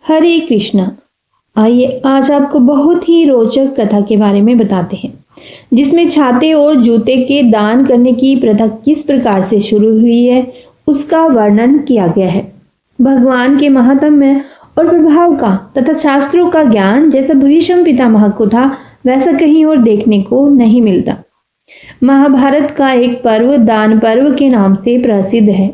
हरे कृष्णा। आइए आज आपको बहुत ही रोचक कथा के बारे में बताते हैं, जिसमें छाते और जूते के दान करने की प्रथा किस प्रकार से शुरू हुई है उसका वर्णन किया गया है। भगवान के महात्म्य और प्रभाव का तथा शास्त्रों का ज्ञान जैसा भीष्म पितामह को था, वैसा कहीं और देखने को नहीं मिलता। महाभारत का एक पर्व दान पर्व के नाम से प्रसिद्ध है,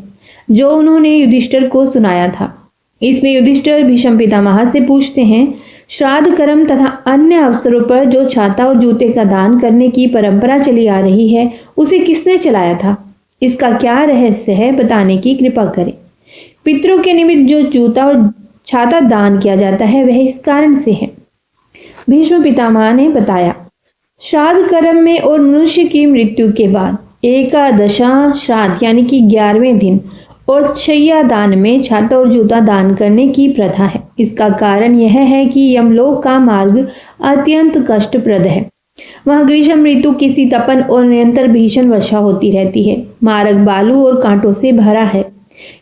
जो उन्होंने युधिष्ठिर को सुनाया था। इसमें युधिष्ठिर भीष्म पितामह से पूछते हैं, श्राद्ध कर्म तथा अन्य अवसरों पर जो छाता और जूते का दान करने की परंपरा चली आ रही है, उसे किसने चलाया था? इसका क्या रहस्य है, बताने की कृपा करें। पितरों के निमित्त जो जूता और छाता दान किया जाता है, वह इस कारण से है। भीष्म पितामह ने बताया, श्राद्ध कर्म में और मनुष्य की मृत्यु के बाद एकादशा श्राद्ध यानी कि 11वें दिन और शय्या दान में छाता और जूता दान करने की प्रथा है। इसका कारण यह है कि यमलोक का मार्ग अत्यंत कष्टप्रद है। वहाँ ग्रीष्म ऋतु किसी तपन और निरंतर भीषण वर्षा होती रहती है। मार्ग बालू और कांटों से भरा है।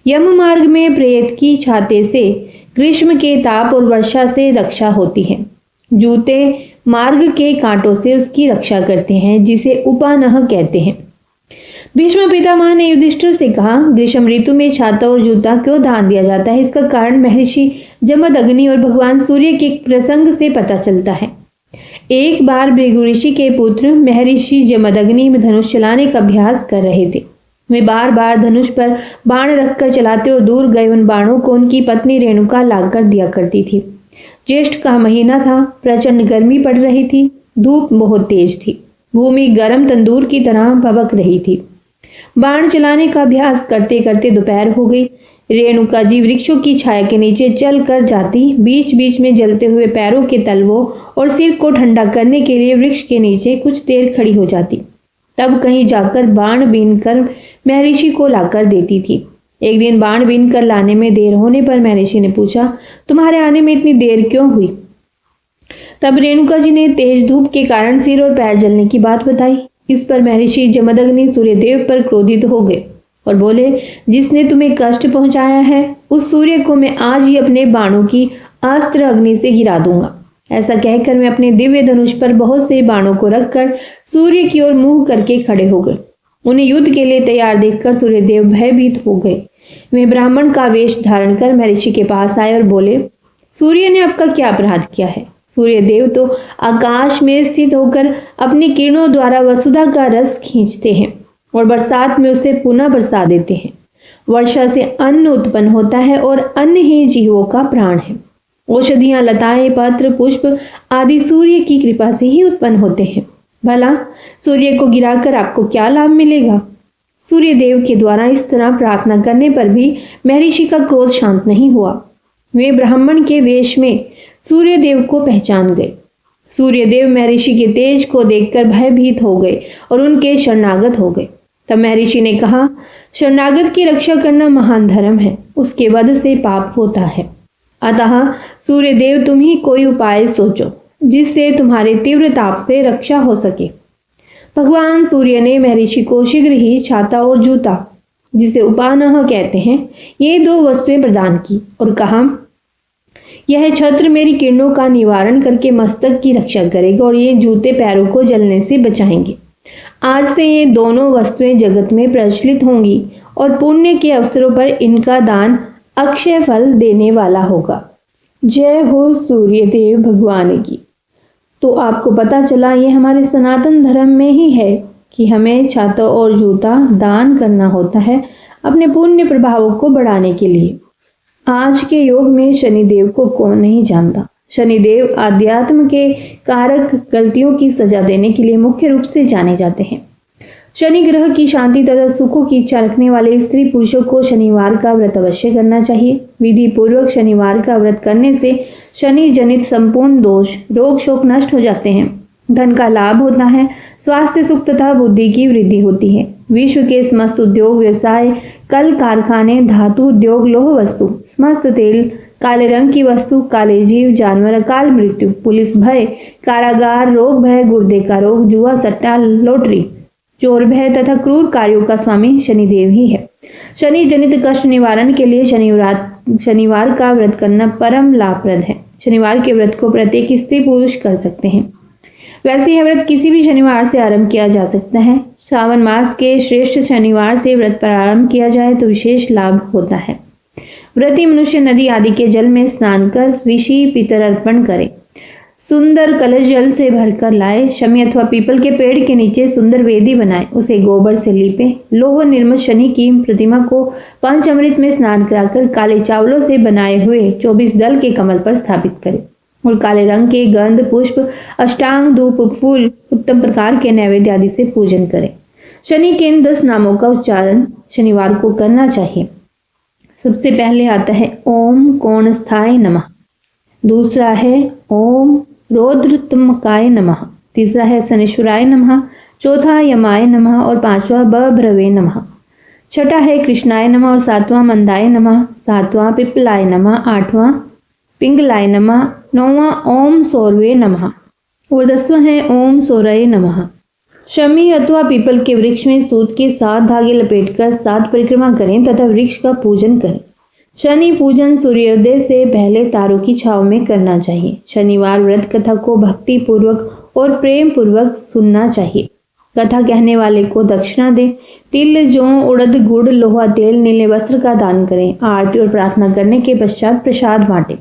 यम मार्ग में प्रेत की छाते से ग्रीष्म के ताप और वर्षा से रक्षा होती है। जूते मार्ग के कांटों से उसकी रक्षा करते हैं, जिसे उपानह कहते हैं। भीष्म पितामह ने युधिष्ठिर से कहा, ग्रीष्म ऋतु में छाता और जूता क्यों दान दिया जाता है? इसका कारण महर्षि जमदग्नि और भगवान सूर्य के प्रसंग से पता चलता है। एक बार भृगु ऋषि के पुत्र महर्षि जमदग्नि में धनुष चलाने का अभ्यास कर रहे थे। वे बार बार धनुष पर बाण रखकर चलाते और दूर गए उन बाणों को उनकी पत्नी रेणुका लाकर दिया करती थी। ज्येष्ठ का महीना था। प्रचंड गर्मी पड़ रही थी। धूप बहुत तेज थी। भूमि गर्म तंदूर की तरह भभक रही थी। बाण चलाने का अभ्यास करते करते दोपहर हो गई। रेणुका जी वृक्षों की छाया के नीचे चल कर जाती, बीच बीच में जलते हुए पैरों के तलवों और सिर को ठंडा करने के लिए वृक्ष के नीचे कुछ देर खड़ी हो जाती। तब कहीं जाकर बाण बीनकर महर्षि को लाकर देती थी। एक दिन बाण बीनकर लाने में देर होने पर महर्षि ने पूछा, तुम्हारे आने में इतनी देर क्यों हुई? तब रेणुका जी ने तेज धूप के कारण सिर और पैर जलने की बात बताई। इस पर महर्षि जमदग्नि सूर्यदेव पर क्रोधित हो गए और बोले, जिसने तुम्हें कष्ट पहुंचाया है, उस सूर्य को मैं आज ही अपने बाणों की अस्त्र अग्नि से गिरा दूंगा। ऐसा कहकर मैं अपने दिव्य धनुष पर बहुत से बाणों को रखकर सूर्य की ओर मुंह करके खड़े हो गए। उन्हें युद्ध के लिए तैयार देखकर सूर्यदेव भयभीत हो गए। वे ब्राह्मण का वेश धारण कर महर्षि के पास आए और बोले, सूर्य ने आपका क्या अपराध किया है? सूर्यदेव तो आकाश में स्थित होकर अपनी किरणों द्वारा वसुधा का रस खींचते हैं और बरसात में उसे पुनः बरसा देते हैं। वर्षा से अन्न उत्पन्न होता है और अन्न ही जीवों का प्राण है। औषधियां, लताएं, पत्र, पुष्प आदि सूर्य की कृपा से ही उत्पन्न होते हैं। भला सूर्य को गिराकर आपको क्या लाभ मिलेगा? सूर्यदेव के द्वारा इस तरह प्रार्थना करने पर भी महर्षि का क्रोध शांत नहीं हुआ। वे ब्राह्मण के वेश में सूर्यदेव को पहचान गए। सूर्यदेव महर्षि के तेज को देखकर भयभीत हो गए और उनके शरणागत हो गए। तब महर्षि ने कहा, शरणागत की रक्षा करना महान धर्म है, उसके वध से पाप होता है। अतः सूर्यदेव तुम ही कोई उपाय सोचो, जिससे तुम्हारे तीव्र ताप से रक्षा हो सके। भगवान सूर्य ने महर्षि को शीघ्र ही छाता और जूता, जिसे उपानह कहते हैं, ये 2 वस्तुएं प्रदान की और कहा, यह छत्र मेरी किरणों का निवारण करके मस्तक की रक्षा करेगा और ये जूते पैरों को जलने से बचाएंगे। आज से ये दोनों वस्तुएं जगत में प्रचलित होंगी और पुण्य के अवसरों पर इनका दान अक्षय फल देने वाला होगा। जय हो सूर्यदेव भगवान की। तो आपको पता चला, ये हमारे सनातन धर्म में ही है कि हमें छाता और जूता दान करना होता है अपने पुण्य प्रभावों को बढ़ाने के लिए। आज के युग में शनिदेव को कौन नहीं जानता। शनिदेव आध्यात्म के कारक गलतियों की सजा देने के लिए मुख्य रूप से जाने जाते हैं। शनि ग्रह की शांति तथा सुखों की इच्छा रखने वाले स्त्री पुरुषों को शनिवार का व्रत अवश्य करना चाहिए। विधि पूर्वक शनिवार का व्रत करने से शनि जनित संपूर्ण दोष, रोग शोक नष्ट हो जाते हैं। धन का लाभ होता है। स्वास्थ्य सुख तथा बुद्धि की वृद्धि होती है। विश्व के समस्त उद्योग, व्यवसाय, कल कारखाने, धातु उद्योग, लोह वस्तु, समस्त तेल, काले रंग की वस्तु, काले जीव, जानवर, अकाल मृत्यु, पुलिस भय, कारागार, रोग भय, गुर्दे का रोग, जुआ, सट्टा, लॉटरी, चोर भय तथा क्रूर कार्यों का स्वामी शनिदेव ही है। शनि जनित कष्ट निवारण के लिए शनिवार शनिवार का व्रत करना परम लाभप्रद है। शनिवार के व्रत को प्रत्येक स्त्री पुरुष कर सकते हैं। वैसे यह व्रत किसी भी शनिवार से आरंभ किया जा सकता है। श्रावण मास के श्रेष्ठ शनिवार से व्रत प्रारंभ किया जाए तो विशेष लाभ होता है। व्रती मनुष्य नदी आदि के जल में स्नान कर ऋषि पितर अर्पण करे, सुंदर कलश जल से भरकर लाए, शमी अथवा पीपल के पेड़ के नीचे सुंदर वेदी बनाए, उसे गोबर से लीपे, लोह निर्मित शनि की प्रतिमा को पंचामृत में स्नान कराकर काले चावलों से बनाए हुए 24 दल के कमल पर स्थापित करे और काले रंग के गंध पुष्प, अष्टांग, धूप, फूल, उत्तम प्रकार के नैवेद्य आदि से पूजन करें। शनि के इन 10 नामों का उच्चारण शनिवार को करना चाहिए। सबसे पहले आता है ओम कोणस्थाय नमः, दूसरा है ओम रौद्रतमकाय नमः, तीसरा है शनीश्वराय नमः, चौथा यमाय नमः और पांचवा बभ्रवे नमः, छठा है कृष्णाय नमः और सातवां मंदाय नमः, सातवां पिप्पलाय नमः, आठवां पिंगलाय नमः, नौवां ओम सौरवे नमः और 10वां है ओम सौरय नमः। शमी अथवा पीपल के वृक्ष में सूत के 7 धागे लपेटकर 7 परिक्रमा करें तथा वृक्ष का पूजन करें। शनि पूजन सूर्योदय से पहले तारों की छांव में करना चाहिए। शनिवार व्रत कथा को भक्ति पूर्वक और प्रेम पूर्वक सुनना चाहिए। कथा कहने वाले को दक्षिणा दें। तिल, जौ, उड़द, गुड़, लोहा तेल, नीले वस्त्र का दान करें। आरती और प्रार्थना करने के पश्चात प्रसाद बांटें।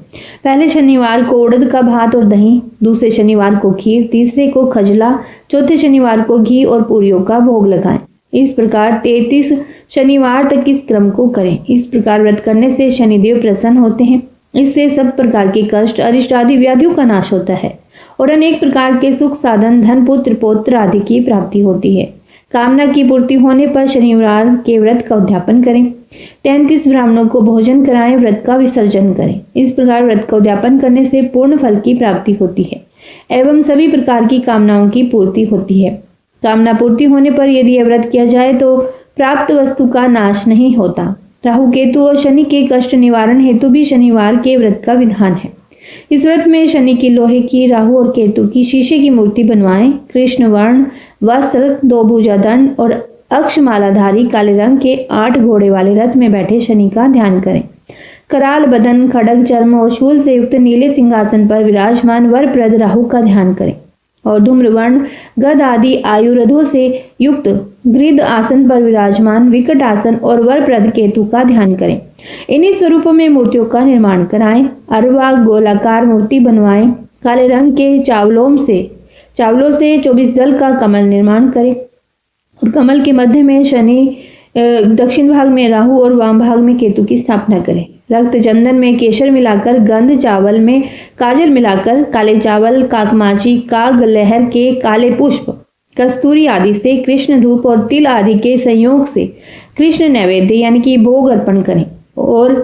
पहले शनिवार को उड़द का भात और दही, दूसरे शनिवार को खीर, तीसरे को खजला, चौथे शनिवार को घी और पूरियों का भोग लगाएं। इस प्रकार 33 शनिवार तक इस क्रम को करें। इस प्रकार व्रत करने से शनिदेव प्रसन्न होते हैं। इससे सब प्रकार के कष्ट, अरिष्ट आदि व्याधियों का नाश होता है और अनेक प्रकार के सुख साधन, धन, पुत्र, पौत्र आदि की प्राप्ति होती है। कामना की पूर्ति होने पर शनिवार के व्रत का उद्यापन करें। 33 ब्राह्मणों को भोजन कराएं, व्रत का विसर्जन करें। इस प्रकार व्रत का उद्यापन करने से पूर्ण फल की प्राप्ति होती है एवं सभी प्रकार की कामनाओं की पूर्ति होती है। कामना पूर्ति होने पर यदि यह व्रत किया जाए तो प्राप्त वस्तु का नाश नहीं होता। राहु, केतु और शनि के कष्ट निवारण हेतु भी शनिवार के व्रत का विधान है। इस व्रत में शनि की लोहे की, राहु और केतु की शीशे की मूर्ति बनवाएं। कृष्ण वर्ण वस्त्र, 2 भुजा दंड और अक्षमालाधारी काले रंग के 8 घोड़े वाले रथ में बैठे शनि का ध्यान करें। कराल बदन, खड़ग चर्म और शूल से युक्त नीले सिंहासन पर विराजमान वरप्रद राहु का ध्यान करें और धूम्रवर्ण गद आदि आयुर्धों से युक्त गृध आसन पर विराजमान विकट आसन और वरप्रद केतु का ध्यान करें। इन्हीं स्वरूपों में मूर्तियों का निर्माण कराएं। अरवा गोलाकार मूर्ति बनवाएं। काले रंग के चावलों से 24 दल का कमल निर्माण करें और कमल के मध्य में शनि, दक्षिण भाग में राहु और वाम भाग में केतु की स्थापना करें। रक्त चंदन में केसर मिलाकर, गंध चावल में काजल मिलाकर, काले चावल, काकमाची, काग लहर के काले पुष्प, कस्तूरी आदि से कृष्ण धूप और तिल आदि के संयोग से कृष्ण नैवेद्य यानी कि भोग अर्पण करें और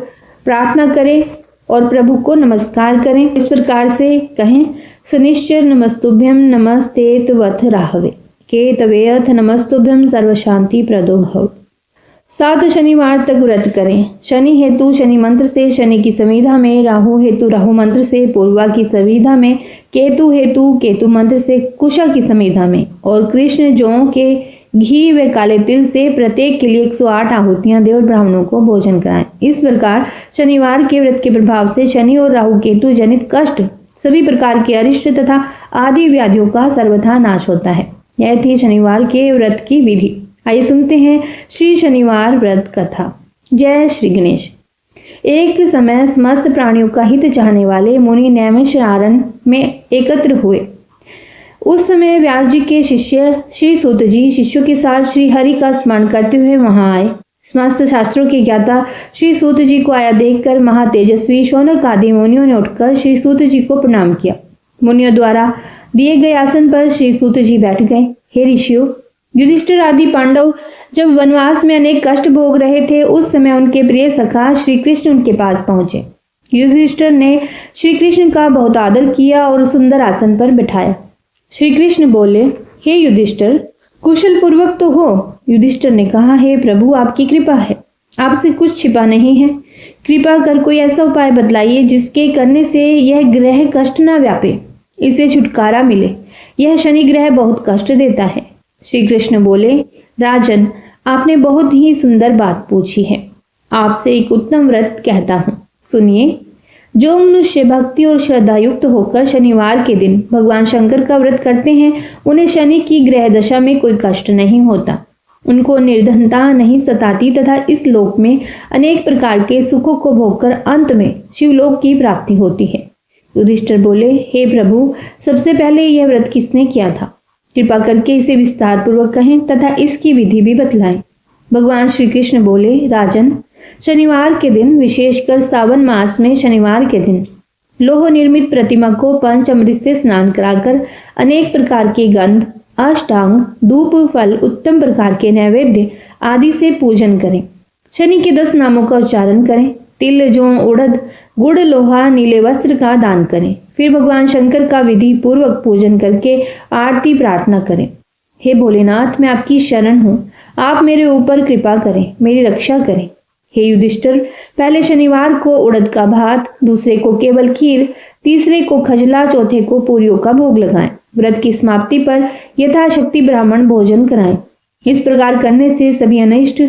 प्रार्थना करें और प्रभु को नमस्कार करें। इस प्रकार से कहें, शनिश्चर नमस्तुभ्यम नमस्तेत वथ राहवे, केतवेऽथ नमस्तुभ्यम सर्व शांति प्रदो भव। 7 शनिवार तक व्रत करें। शनि हेतु शनि मंत्र से शनि की संविधा में, राहु हेतु राहु मंत्र से पूर्वा की संविधा में, केतु हेतु केतु मंत्र से कुशा की संविधा में और कृष्ण जौ के घी व काले तिल से प्रत्येक के लिए 108 आहुतियां दे और ब्राह्मणों को भोजन कराएं। इस प्रकार शनिवार के व्रत के प्रभाव से शनि और राहु केतु जनित कष्ट, सभी प्रकार के अरिष्ट तथा आदि व्याधियों का सर्वथा नाश होता है। यह थी शनिवार के व्रत की विधि। आइए सुनते हैं श्री शनिवार व्रत कथा। जय श्री गणेश। एक समय समस्त प्राणियों का हित चाहने वाले मुनि नैमिषारण्य में एकत्र हुए। उस समय व्यास जी के शिष्य श्री सूत जी शिष्यों के साथ श्री हरि का स्मरण करते हुए वहां आए। समस्त शास्त्रों के ज्ञाता श्री सूत जी को आया देखकर महातेजस्वी शौनक आदि मुनियों ने उठकर श्री सूत जी को प्रणाम किया। मुनियों द्वारा दिए गए आसन पर श्री सूत जी बैठ गए। हे ऋषियों, युधिष्ठिर आदि पांडव जब वनवास में अनेक कष्ट भोग रहे थे, उस समय उनके प्रिय सखा श्री कृष्ण उनके पास पहुंचे। युधिष्ठिर ने श्री कृष्ण का बहुत आदर किया और सुंदर आसन पर बिठाया। श्री कृष्ण बोले, हे युधिष्ठिर, कुशल पूर्वक तो हो? युधिष्ठिर ने कहा, हे प्रभु, आपकी कृपा है, आपसे कुछ छिपा नहीं है। कृपा कर कोई ऐसा उपाय बतलाइए जिसके करने से यह ग्रह कष्ट न व्यापे, इसे छुटकारा मिले। यह शनि ग्रह बहुत कष्ट देता है। श्री कृष्ण बोले, राजन, आपने बहुत ही सुंदर बात पूछी है। आपसे एक उत्तम व्रत कहता हूँ। सुनिए, जो मनुष्य भक्ति और श्रद्धा युक्त होकर शनिवार के दिन भगवान शंकर का व्रत करते हैं, उन्हें शनि की ग्रह दशा में कोई कष्ट नहीं होता, उनको निर्धनता नहीं सताती तथा इस लोक में अनेक प्रकार के सुखों को भोगकर अंत में शिवलोक की प्राप्ति होती है। युधिष्ठिर बोले, हे प्रभु, सबसे पहले यह व्रत किसने किया था? कृपा करके इसे विस्तार पूर्वक कहें तथा इसकी विधि भी बतलाएं। भगवान श्री कृष्ण बोले, राजन, शनिवार के दिन, विशेषकर सावन मास में शनिवार के दिन, लोह निर्मित प्रतिमा को पंचामृत से स्नान कराकर अनेक प्रकार के गंध, अष्टांग, धूप, फल, उत्तम प्रकार के नैवेद्य आदि से पूजन करें। शनि के 10 नामों का उच्चारण करें। तिल, जौ, उड़द, गुड़, लोहा, नीले वस्त्र का दान करें। फिर भगवान शंकर का विधि पूर्वक पूजन करके आरती प्रार्थना करें। हे भोलेनाथ, मैं आपकी शरण हूँ, आप मेरे ऊपर कृपा करें, मेरी रक्षा करें। हे युधिष्ठिर, पहले शनिवार को उड़द का भात, दूसरे को केवल खीर, तीसरे को खजला, चौथे को पूरियों का भोग लगाएं। व्रत की समाप्ति पर यथाशक्ति ब्राह्मण भोजन कराएं। इस प्रकार करने से सभी अनिष्ट,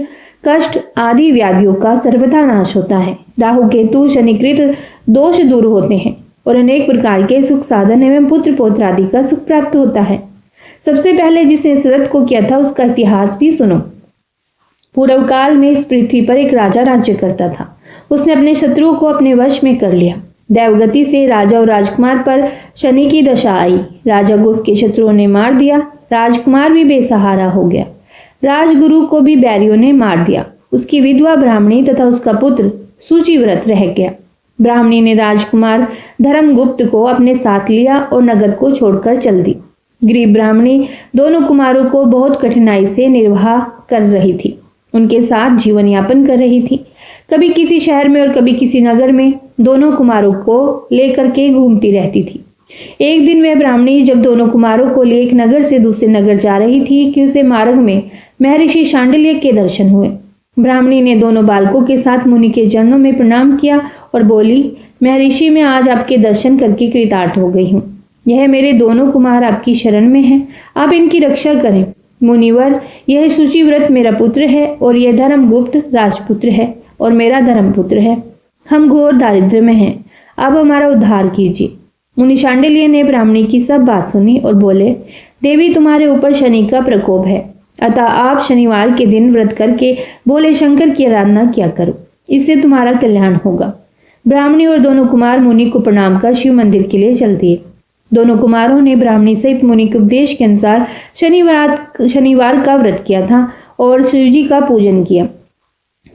कष्ट आदि व्याधियों का सर्वथा नाश होता है। राहु, केतु, शनिकृत दोष दूर होते हैं और अनेक प्रकार के सुख साधन एवं पुत्र पौत्र आदि का सुख प्राप्त होता है। सबसे पहले जिसने इस व्रत को किया था उसका इतिहास भी सुनो। पूर्व काल में इस पृथ्वी पर एक राजा राज्य करता था। उसने अपने शत्रुओं को अपने वश में कर लिया। दैवगति से राजा और राजकुमार पर शनि की दशा आई। राजा को उसके शत्रुओं ने मार दिया। राजकुमार भी बेसहारा हो गया। राजगुरु को भी बैरियों ने मार दिया। उसकी विधवा ब्राह्मणी तथा उसका पुत्र सूचिव्रत रह गया। ब्राह्मणी ने राजकुमार धर्मगुप्त को अपने साथ लिया और नगर को छोड़कर चल दी। गरीब ब्राह्मणी दोनों कुमारों को बहुत कठिनाई से निर्वाह कर रही थी, उनके साथ जीवन यापन कर रही थी। कभी किसी शहर में और कभी किसी नगर में दोनों कुमारों को लेकर के घूमती रहती थी। एक दिन वह ब्राह्मणी जब दोनों कुमारों को लिए एक नगर से दूसरे नगर जा रही थी कि उसे मार्ग में महर्षि शांडिल्य के दर्शन हुए। ब्राह्मणी ने दोनों बालकों के साथ मुनि के चरणों में प्रणाम किया और बोली, महर्षि, मैं आज आपके दर्शन करके कृतार्थ हो गई हूँ। यह मेरे दोनों कुमार आपकी शरण में हैं, आप इनकी रक्षा करें। मुनिवर, यह सूचिव्रत मेरा पुत्र है और यह धर्मगुप्त राजपुत्र है और मेरा धर्मपुत्र है। हम घोर दारिद्र्य में हैं, अब हमारा उद्धार कीजिए। मुनि शांडिल्य ने ब्राह्मणी की सब बात सुनी और बोले, देवी, तुम्हारे ऊपर शनि का प्रकोप है, अतः आप शनिवार के दिन व्रत करके भोले शंकर की आराधना किया करो, इससे तुम्हारा कल्याण होगा। ब्राह्मणी और दोनों कुमार मुनि को प्रणाम कर शिव मंदिर के लिए चल दिए। दोनों कुमारों ने ब्राह्मणी सहित मुनि के उपदेश के अनुसार शनिवार का व्रत किया था और शिव जी का पूजन किया।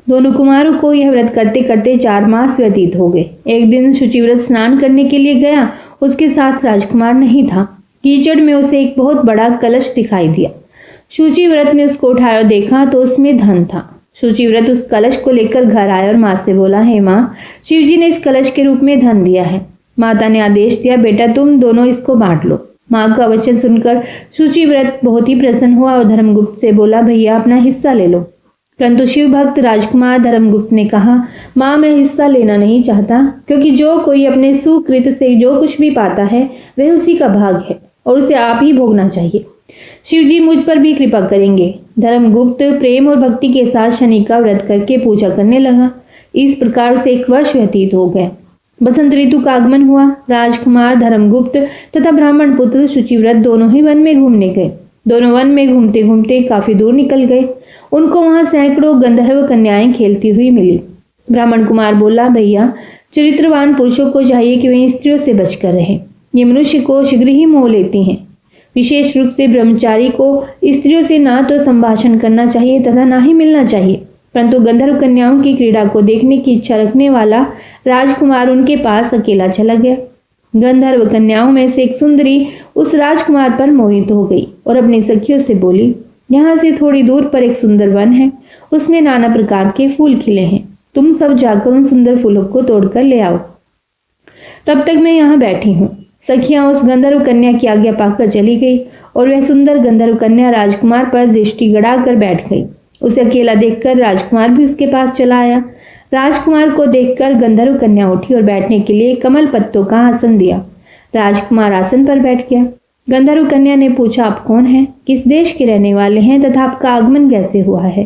दोनों कुमारों को यह व्रत करते करते 4 मास व्यतीत हो गए। एक दिन शुचिव्रत स्नान करने के लिए गया, उसके साथ राजकुमार नहीं था। कीचड़ में उसे एक बहुत बड़ा कलश दिखाई दिया। शुचिव्रत ने उसको उठाया और देखा तो उसमें धन था। शुचिव्रत उस कलश को लेकर घर आया और माँ से बोला, हे माँ, शिवजी ने इस कलश के रूप में धन दिया है। माता ने आदेश दिया, बेटा तुम दोनों इसको बांट लो। माँ का वचन सुनकर शुचिव्रत बहुत ही प्रसन्न हुआ और धर्मगुप्त से बोला, भैया अपना हिस्सा ले लो। परंतु शिव भक्त राजकुमार धर्मगुप्त ने कहा, माँ मैं हिस्सा लेना नहीं चाहता, क्योंकि जो कोई अपने सुकृत से जो कुछ भी पाता है वह उसी का भाग है और उसे आप ही भोगना चाहिए। शिव जी मुझ पर भी कृपा करेंगे। धर्मगुप्त प्रेम और भक्ति के साथ शनि का व्रत करके पूजा करने लगा। इस प्रकार से 1 वर्ष व्यतीत हो गया। बसंत ऋतु का आगमन हुआ। राजकुमार, धर्मगुप्त तथा ब्राह्मण पुत्र शुचिव्रत दोनों ही वन में घूमने गए। दोनों वन में घूमते घूमते काफी दूर निकल गए। उनको वहां सैकड़ों गंधर्व कन्याएं खेलती हुई मिली। ब्राह्मण कुमार बोला, भैया, चरित्रवान पुरुषों को चाहिए कि वे स्त्रियों से बचकर रहें। ये मनुष्य को शीघ्र ही मोह लेती हैं। विशेष रूप से ब्रह्मचारी को स्त्रियों से ना तो संभाषण करना चाहिए तथा ना ही मिलना चाहिए। परंतु गंधर्व कन्याओं की क्रीड़ा को देखने की इच्छा रखने वाला राजकुमार उनके पास अकेला चला गया। गंधर्व कन्याओं में से एक सुंदरी उस राजकुमार पर मोहित हो गई और अपनी सखियों से बोली, यहाँ से थोड़ी दूर पर एक सुंदर वन है, उसमें नाना प्रकार के फूल खिले हैं। तुम सब जाकर उन सुंदर फूलों को तोड़कर ले आओ, तब तक मैं यहाँ बैठी हूँ। सखियां उस गंधर्व कन्या की आज्ञा पाकर चली गई और वह सुंदर गंधर्व कन्या राजकुमार पर दृष्टि गड़ाकर बैठ गई। उसे अकेला देखकर राजकुमार भी उसके पास चला आया। राजकुमार को देखकर गंधर्व कन्या उठी और बैठने के लिए कमल पत्तों का आसन दिया। राजकुमार आसन पर बैठ गया। गंधर्व कन्या ने पूछा, आप कौन हैं, किस देश के रहने वाले हैं तथा आपका आगमन कैसे हुआ है?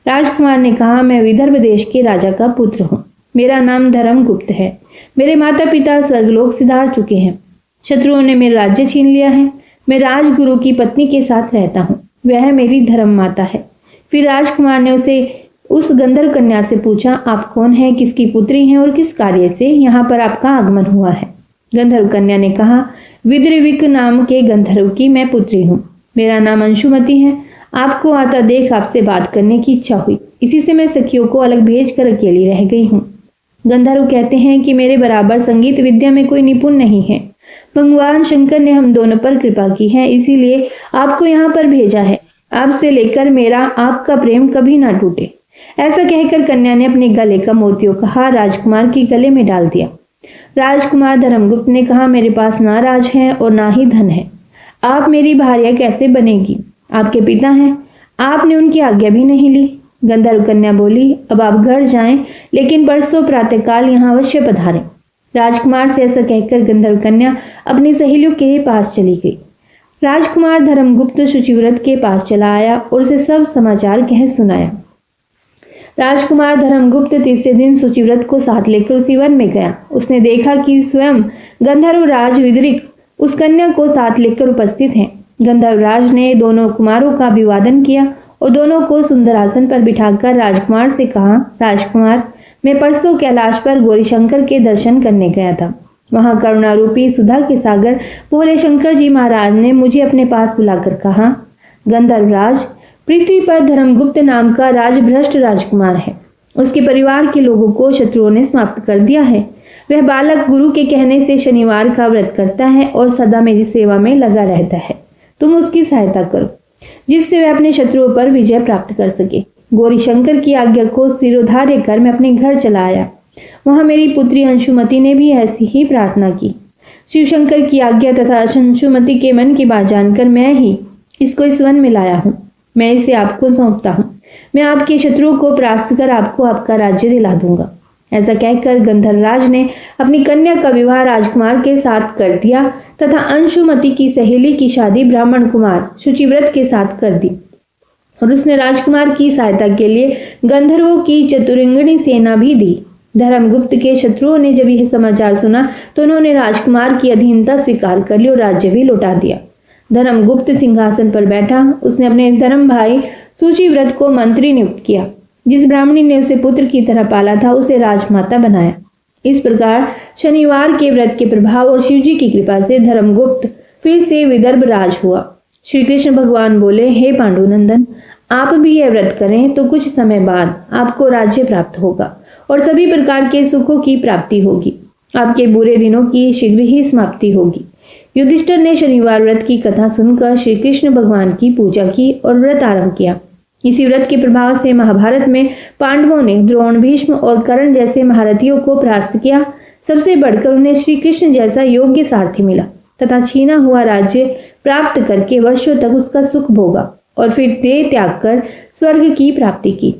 राजकुमार ने कहा, मैं विदर्भ देश के राजा का पुत्र हूँ। मेरा नाम धर्मगुप्त है। मेरे माता पिता स्वर्गलोक सिधार चुके हैं। शत्रुओं ने मेरा राज्य छीन लिया है। मैं राजगुरु की पत्नी के साथ रहता हूँ। वह मेरी धर्म माता है। फिर राजकुमार ने उस गंधर्व कन्या से पूछा, आप कौन है, किसकी पुत्री हैं और किस कार्य से यहाँ पर आपका आगमन हुआ है? गंधर्व कन्या ने कहा, विद्रविक नाम के गंधर्व की मैं पुत्री हूँ। मेरा नाम अंशुमति है। आपको आता देख आपसे बात करने की इच्छा हुई। इसी से मैं सखियों को अलग भेजकर अकेली रह गई हूँ। गंधर्व कहते हैं कि मेरे बराबर संगीत विद्या में कोई निपुण नहीं है। भगवान शंकर ने हम दोनों पर कृपा की है, इसीलिए आपको यहाँ पर भेजा है। आपसे लेकर मेरा आपका प्रेम कभी ना टूटे। ऐसा कहकर कन्या ने अपने गले का मोतियों का हार राजकुमार के गले में डाल दिया। राजकुमार धर्मगुप्त ने कहा, मेरे पास ना राज है और ना ही धन है। आप मेरी भार्या कैसे बनेगी? आपके पिता हैं, आपने उनकी आज्ञा भी नहीं ली। गंधर्व कन्या बोली, अब आप घर जाएं, लेकिन परसों प्रातःकाल यहाँ अवश्य पधारें। राजकुमार से ऐसा कहकर गंधर्व कन्या अपनी सहेलियों के पास चली गई। राजकुमार धर्मगुप्त शुचिव्रत के पास चला आया और उसे सब समाचार कह सुनाया। राजकुमार धर्मगुप्त तीसरे दिन शुचिव्रत को साथ लेकर उसी वन में गया। उसने देखा कि स्वयं गंधर्व राज विदरिक उस कन्या को साथ लेकर उपस्थित हैं। गंधर्व राज ने दोनों कुमारों का अभिवादन किया और दोनों को सुंदर आसन पर बिठाकर राजकुमार से कहा, राजकुमार, मैं परसों कैलाश पर गौरीशंकर के दर्शन करने गया था। वहां करुणारूपी सुधा के सागर भोले शंकर जी महाराज ने मुझे अपने पास बुलाकर कहा, गंधर्व राज, पृथ्वी पर धर्मगुप्त नाम का राजभ्रष्ट राजकुमार है। उसके परिवार के लोगों को शत्रुओं ने समाप्त कर दिया है। वह बालक गुरु के कहने से शनिवार का व्रत करता है और सदा मेरी सेवा में लगा रहता है। तुम उसकी सहायता करो, जिससे वह अपने शत्रुओं पर विजय प्राप्त कर सके। गौरीशंकर की आज्ञा को सिरोधार्य कर मैं अपने घर चला आया। वहां मेरी पुत्री अंशुमति ने भी ऐसी ही प्रार्थना की। शिवशंकर की आज्ञा तथा अंशुमति के मन की बात जानकर मैं ही इसको इस वन में लाया हूँ। मैं इसे आपको सौंपता हूँ। मैं आपके शत्रुओं को परास्त कर आपको आपका राज्य दिला दूंगा। ऐसा कहकर गंधर्वराज ने अपनी कन्या का विवाह राजकुमार के साथ कर दिया तथा अंशुमति की सहेली की शादी ब्राह्मण कुमार शुचिव्रत के साथ कर दी। और उसने राजकुमार की सहायता के लिए गंधर्वों की चतुरंगिणी सेना भी दी। धर्मगुप्त के शत्रुओं ने जब यह समाचार सुना तो उन्होंने राजकुमार की अधीनता स्वीकार कर ली और राज्य भी लौटा दिया। धर्मगुप्त सिंहासन पर बैठा। उसने अपने धर्म भाई शुचिव्रत को मंत्री नियुक्त किया। जिस ब्राह्मणी ने उसे पुत्र की तरह पाला था उसे राजमाता बनाया। इस प्रकार शनिवार के व्रत के प्रभाव और शिवजी की कृपा से धर्मगुप्त फिर से विदर्भ राज हुआ। श्री कृष्ण भगवान बोले, हे पांडुनंदन, आप भी यह व्रत करें तो कुछ समय बाद आपको राज्य प्राप्त होगा और सभी प्रकार के सुखों की प्राप्ति होगी। आपके बुरे दिनों की शीघ्र ही समाप्ति होगी। युधिष्ठिर ने शनिवार व्रत की कथा सुनकर श्री कृष्ण भगवान की पूजा की और व्रत आरंभ किया। इसी व्रत के प्रभाव से महाभारत में पांडवों ने द्रोण, भीष्म और कर्ण जैसे महारथियों को परास्त किया। सबसे बढ़कर उन्हें श्री कृष्ण जैसा योग्य सारथी मिला तथा छीना हुआ राज्य प्राप्त करके वर्षों तक उसका सुख भोगा और फिर देह त्याग कर स्वर्ग की प्राप्ति की।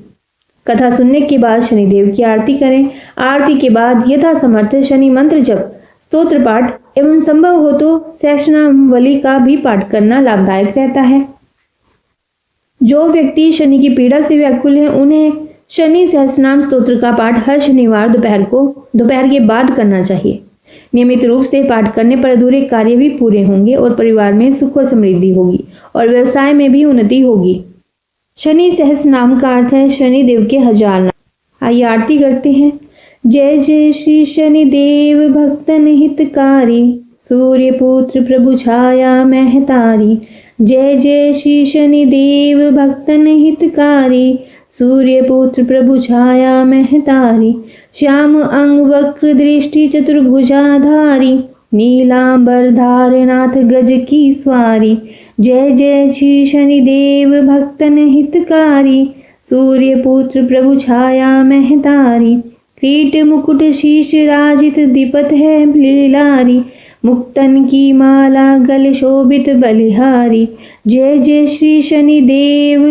कथा सुनने के बाद शनिदेव की आरती करें। आरती के बाद यथा समर्थ शनि मंत्र जप, स्तोत्र पाठ एवं संभव हो तो सहस्रनामावली का भी पाठ करना लाभदायक रहता है। जो व्यक्ति शनि की पीड़ा से व्याकुल है उन्हें शनि सहस्रनाम स्तोत्र का पाठ हर शनिवार दोपहर के बाद करना चाहिए। नियमित रूप से पाठ करने पर अधूरे कार्य भी पूरे होंगे और परिवार में सुख और समृद्धि होगी और व्यवसाय में भी उन्नति होगी। शनि सहस्रनाम का अर्थ है शनि देव के 1000 नाम। आइए आरती करते हैं। जय जय श्री शनिदेव भक्तन हितकारी, सूर्य पुत्र प्रभु छाया महतारी। जय जय श्री शनिदेव भक्तन हितकारी, सूर्य पुत्र प्रभु छाया महतारी। श्याम अंग वक्र दृष्टि चतुर्भुजाधारी, नीलांबर धारनाथ गज की स्वारी। जय जय श्री शनिदेव भक्तन हितकारी, सूर्य पुत्र प्रभु छाया महतारी। कीट मुकुट शीश राजित दीपत है लीलारी, मुक्तन की माला गले शोभित बलिहारी। जय जय श्री शनिदेव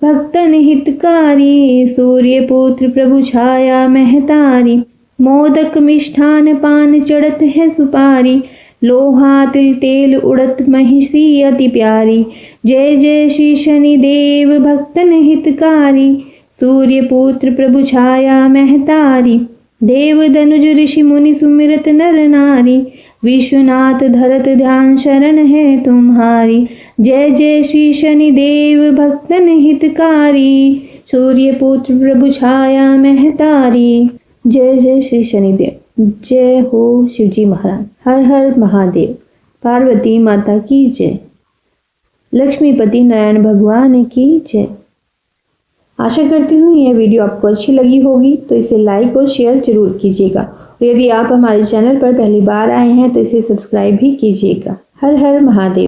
भक्तन हितकारी, सूर्य पुत्र प्रभु छाया महतारी। मोदक मिष्ठान पान चढ़त है सुपारी, लोहा तिल तेल उड़त महिषी अति प्यारी। जय जय श्री शनिदेव भक्तन हितकारी, सूर्य पुत्र प्रभु छाया महतारी। देव दनुज ऋषि मुनि सुमिरत नर नारी, विश्वनाथ धरत ध्यान शरण है तुम्हारी। जय जय श्री शनिदेव भक्तन हितकारी, सूर्य पुत्र प्रभु छाया महतारी। जय जय श्री शनिदेव, जय हो शिवजी महाराज। हर हर महादेव। पार्वती माता की जय। लक्ष्मीपति नारायण भगवान की जय। आशा करती हूँ यह वीडियो आपको अच्छी लगी होगी, तो इसे लाइक और शेयर जरूर कीजिएगा। और यदि आप हमारे चैनल पर पहली बार आए हैं तो इसे सब्सक्राइब भी कीजिएगा। हर हर महादेव।